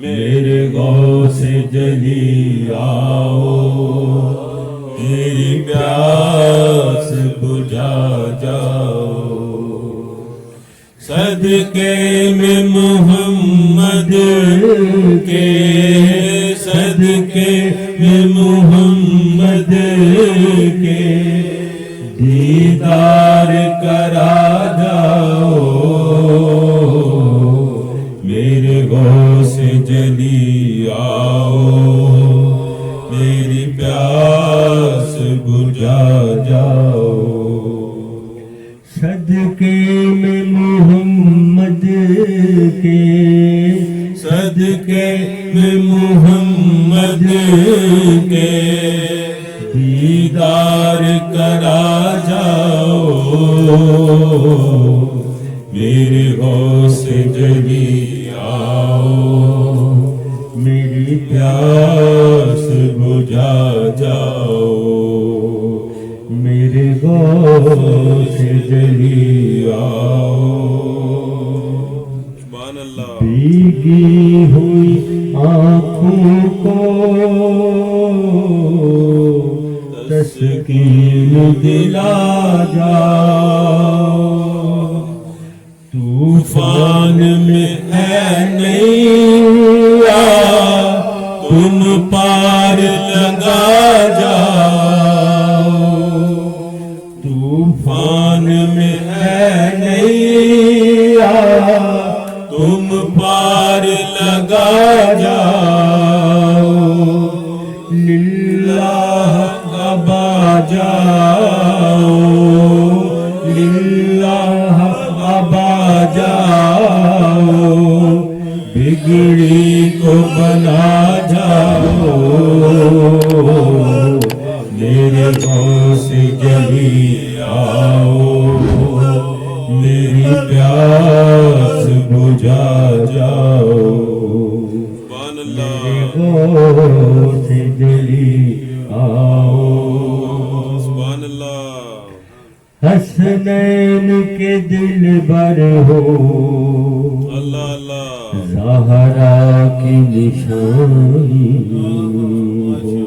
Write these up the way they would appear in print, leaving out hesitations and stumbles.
मेरे गौसे जली आओ, मेरी प्यास बुझा जाओ। सदके में मोहम्मद के, सदके में मोहम्मद के दीदार करा जाओ। मेरे गौसे जली आओ, मेरी प्यास बुझा जाओ। सदके में मोहम्मद के, सदके में मोहम्मद के दीदार करा जाओ। मेरे गौसे जली आओ, मेरी प्यास बुझा जाओ। मेरे गौसे जली आओ। भीगी हुई आँखों को तस्कीन दिला जाओ। तूफान में है नैया, तुम पार लगा जाओ। तूफान में है नैया, तुम पार लगा जाओ। लिल्लाह अबा जाओ, लिल्लाह अबा जाओ। बिगड़ी को बना जाओ। मेरे गौसे जली आओ, मेरी प्यास बुझा जाओ। मेरे गौसे जली आओ। हसनैन के दिल बर हो, अल्लाह अल्लाह, ज़हरा की निशानी हो।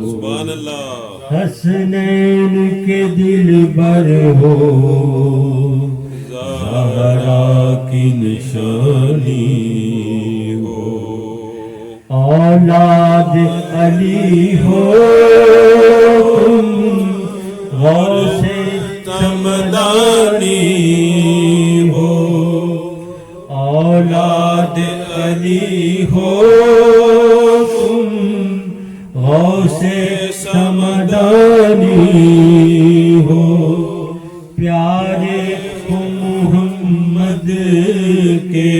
सुभान अल्लाह। हसनैन के दिल बर हो, ज़हरा की निशानी हो। औलाद अली हो तुम, गौसे समदानी हो। औलाद अली हो तुम, गौसे समदानी हो। प्यारे हो मोहम्मद के,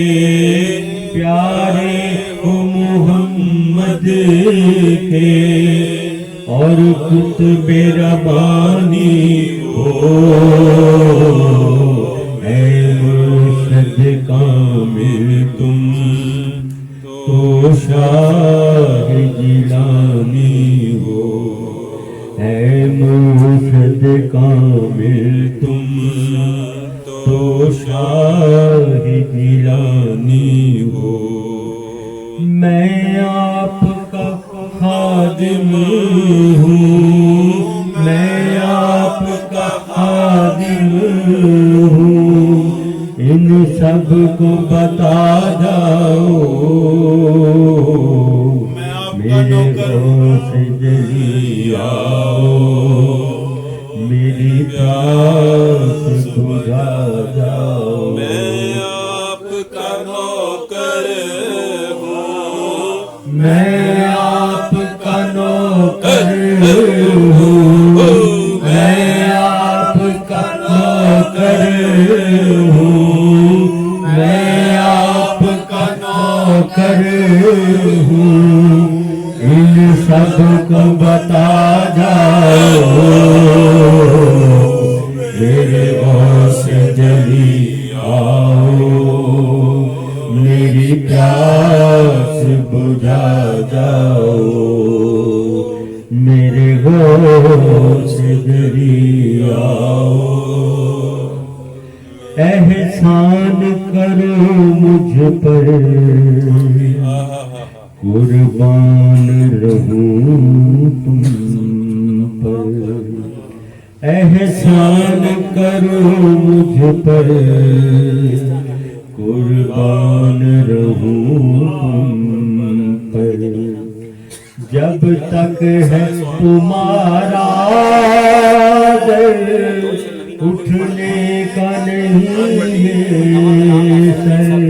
प्यारे हो मोहम्मद के और कुतुबे रब्बानी हो। ऐ मुर्शद कामिल तुम तो शाह जिलानी हो। ऐ मुर्शद कामिल तुम तो शाह जिलानी हो। मैं आपका खादिम हूँ, मैं आपका खादिम हूँ। इन सब को बता जाओ। मेरे गौसे जली आओ, मेरी प्यास बुझा जाओ। मैं आपका नौकर हूँ, मैं आपका नौकर हूँ। मैं आपका नौकर हूँ, मैं आपका नौकर हूँ। इन सब को बता जाओ। मेरे गौसे जली आओ, मेरी प्यास बुझा जाओ। मेरे गौसे जली आओ। एहसान करो मुझ पर, कुर्बान रहूं तुम पर, एहसान करो मुझ पर, कुर्बान रहूं तुम पर। जब तक है तुम्हारा दर, उठने का नहीं है सर।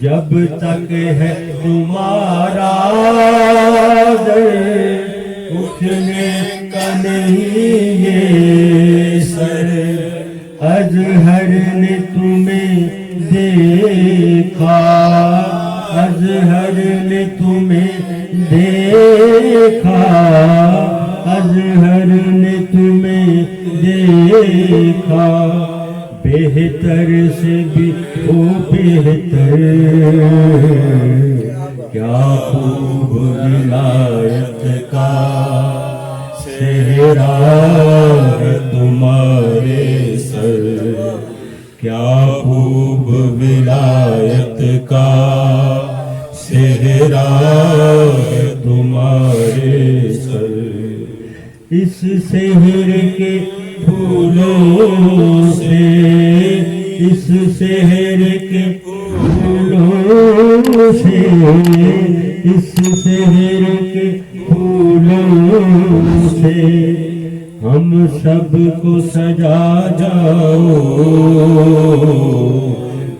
जब तक है तुम्हारा दर, उठने का नहीं है सर। अज़हर ने तुम्हें देखा, अज़हर ने तुम्हें देखा, अज़हर ने तुम्हें देखा। बेहतर से भी वो बेहतर, क्या खूब विलायत का सेहरा है तुम्हारे सर। क्या खूब विलायत का सेहरा है तुम्हारे सर। इस शहर के फूलों से, इस शहर के फूलों से, इस शहर के फूलों से हम सबको सजा जाओ।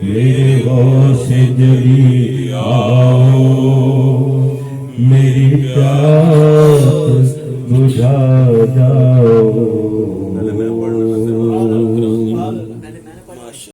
मेरे गौसे जली आओ, मेरी प्यास बुझा जाओ।